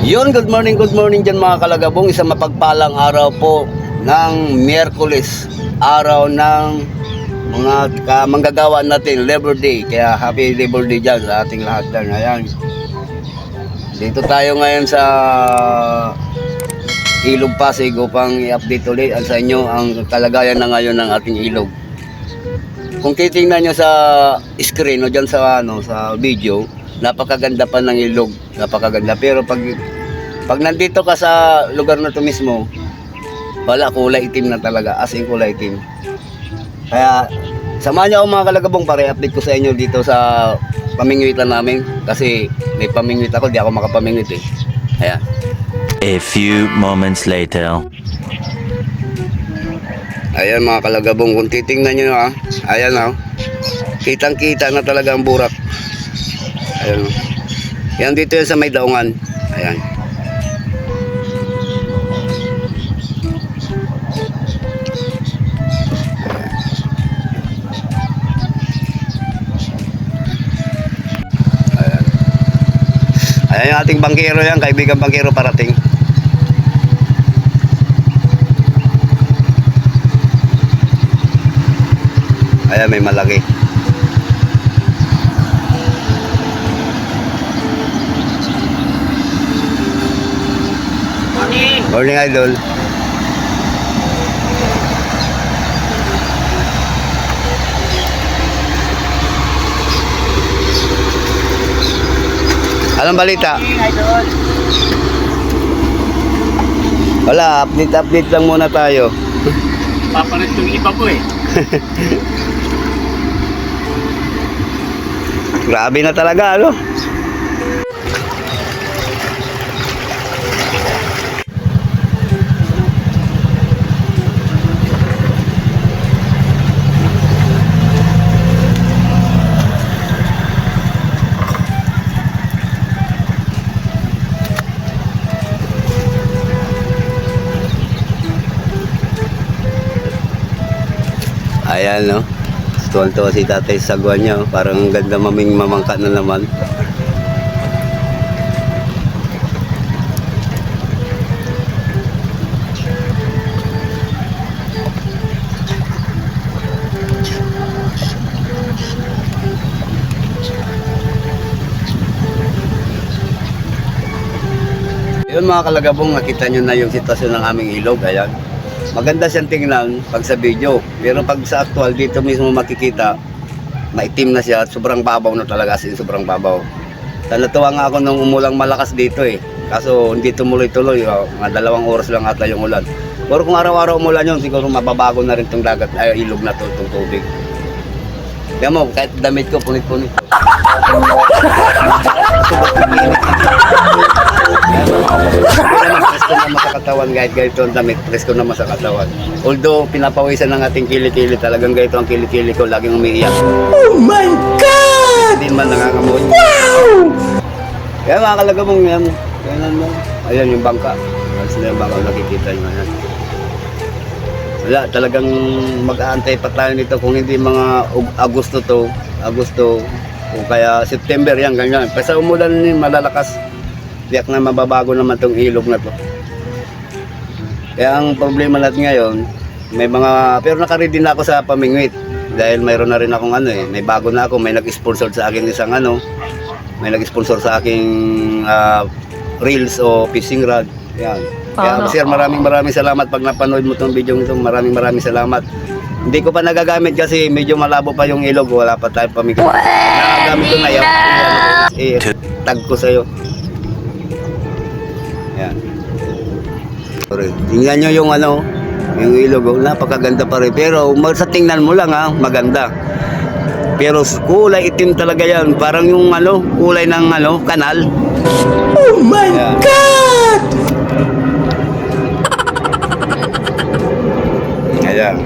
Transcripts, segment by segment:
Yun, good morning dyan mga kalagabong. Isang mapagpalang araw po ng Miyerkules, araw ng mga manggagawa natin, Labor Day. Kaya happy Labor Day dyan sa ating lahat dyan. Ayan. Dito tayo ngayon sa Ilog Pasig upang i-update ulit sa inyo ang kalagayan na ngayon ng ating ilog. Kung titingnan nyo sa screen o dyan sa, sa video, napakaganda pa ng ilog, napakaganda. Pero pag nandito ka sa lugar na to mismo, wala, kulay itim na talaga, as in kulay itim. Kaya samahan niyo ako mga kalagabong para i-update ko sa inyo dito sa pamingwitan namin. Kasi may pamingwit ako, di ako makapamingwit eh. Ayan. A few moments later. Ayan mga kalagabong, kung titingnan nyo ha, ayan ha, kitang kita na talaga ang burak. Ayan o. Yan dito yan sa may daungan. Ayan. Ayan. Ayan yung ating bangkero yan, kaibigan bangkero parating. Ayan, may malaki. Morning idol. Anong balita? Idol. Wala, update lang muna tayo. Papalit yung iba ko eh. Grabe na talaga, ano? Ayan, no? Tuwan-tuwa si tatay sa sagwa niya. Parang ang ganda mamangka na naman. Yun mga kalagabong, nakita nyo na yung sitwasyon ng aming ilog. Ayan. Maganda siyang tingnan pag sa video, pero pag sa actual dito mismo makikita maitim na siya at sobrang babaw na talaga, as in sobrang babaw. Natuwa nga ako nung umulang malakas dito eh, kaso hindi tumuloy-tuloy, mga 2 oras lang ata yung ulan. Pero kung araw-araw umulan yun, siguro mababago na rin itong dagat, ay ilog na itong tubig. Kaya mo, kahit damit ko punit-punit. Presko naman sa katawan, kahit ganito ang damit, presko naman sa katawan. Although pinapawisan ng ating kilikili, talagang ganito ang kilikili ko, laging umiiyak. Oh my God! Hindi man nangangamoy. Wow! Kaya mga kalagabong yan, kailan mo, ayan yung bangka. Ayan sila yung bangka, nakikita nyo yan. Wala, talagang mag-aantay pa tayo nito kung hindi mga Agosto o kaya September yan, ganyan. Kasi umulan ni malalakas. Tiyak na mababago naman tong ilog na to. Kaya ang problema natin ngayon, may mga, pero nakaready na ako sa pamingwit. Dahil mayroon na rin akong may bago na ako, may nag-sponsor sa akin isang may nag-sponsor sa aking reels o fishing rod. Yan. Kaya sir, maraming salamat pag napanood mo tong video nito. Maraming salamat. Hindi ko pa nagagamit kasi medyo malabo pa yung ilog, wala pa tayong pamingwit. Nagagamit ko na yan. Tag ko sa'yo. Yan. Tingnan nyo yung yung ilog, napakaganda pa rin. Pero sa tingnan mo lang maganda. Pero kulay itim talaga yan. Parang yung kulay ng kanal. Oh my God! Ayan.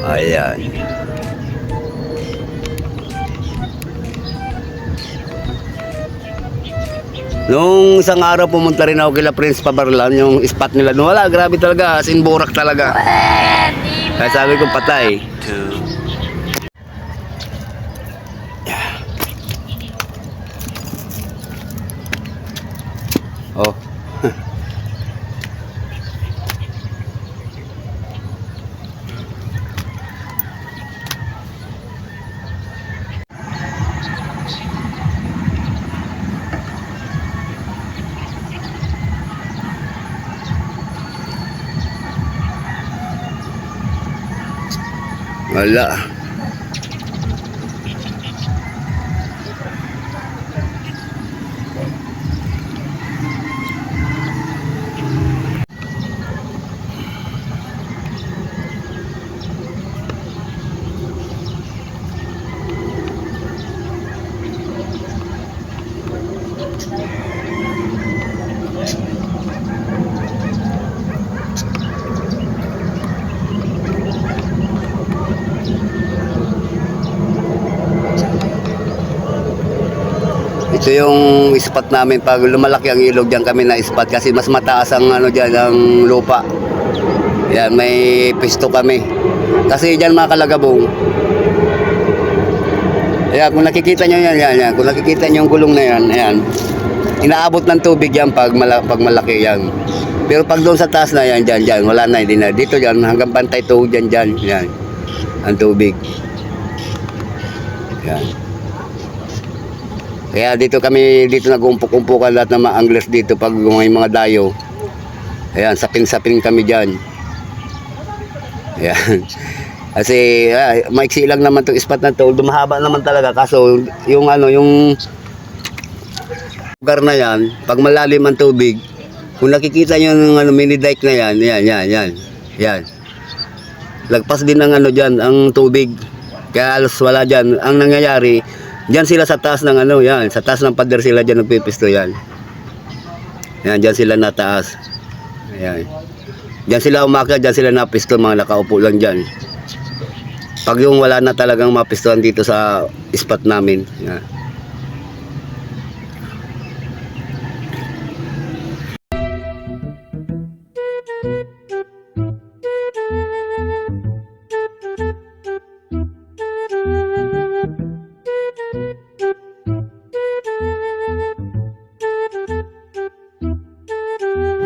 Ayan. Nung isang araw pumunta rin ako kila Prince Pabarlan, yung spot nila. No, wala, grabe talaga, as in burak talaga. Kaya sabi ko patay. 2. Oh. Wala. Ito yung spot namin pag lumalaki ang ilog diyan kami na spot kasi mas mataas ang ano diyan ang lupa. Yan, may pisto kami. Kasi diyan mga kalagabong. Ayan, kung nakikita nyo yan. Kung nakikita nyo yung gulong na yan, ayan. Inaabot ng tubig yan pag malaki yan. Pero pag doon sa taas na yan, dyan, wala na, hindi na. Dito dyan, hanggang bantay tuhod dyan, yan. Ang tubig. Yan. Kaya dito nag-umpok-umpukan lahat ng mga anglers dito pag may mga dayo. Ayan, sapin-sapin kami dyan. Ayan. Kasi maiksi lang naman itong spot na to, dumahaba naman talaga. Kaso yung lugar na yan, pag malalim ang tubig, kung nakikita nyo yung mini dike na yan. Lagpas din ang dyan, ang tubig. Kaya alos wala dyan. Ang nangyayari, dyan sila sa taas ng sa taas ng pader sila dyan nagpipisto yan. Yan, dyan sila nataas. Ayan. Dyan sila umakyat, dyan sila napisto, mga nakaupo lang dyan. Pag yung wala na talagang mapistuhan dito sa spot namin. Yan.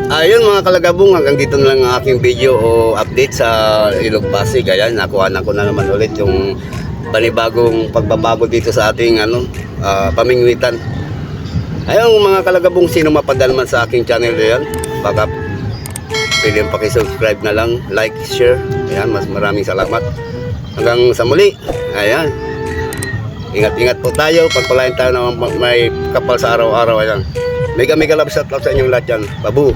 Ayun mga kalagabong, hanggang dito na lang ang aking video o update sa Ilog Pasig. Ayan, nakuha ko na naman ulit yung panibagong pagbabago dito sa ating pamingwitan. Ayun mga kalagabong, sino mapadalman sa aking channel yan, baka pwede pakisubscribe na lang, like, share. Ayan, mas maraming salamat. Hanggang sa muli. Ayan. Ingat-ingat po tayo. Pagpalain tayo na may kapal sa araw-araw. Ayan. Mega love shoutout sa inyong lahat yan. Babu.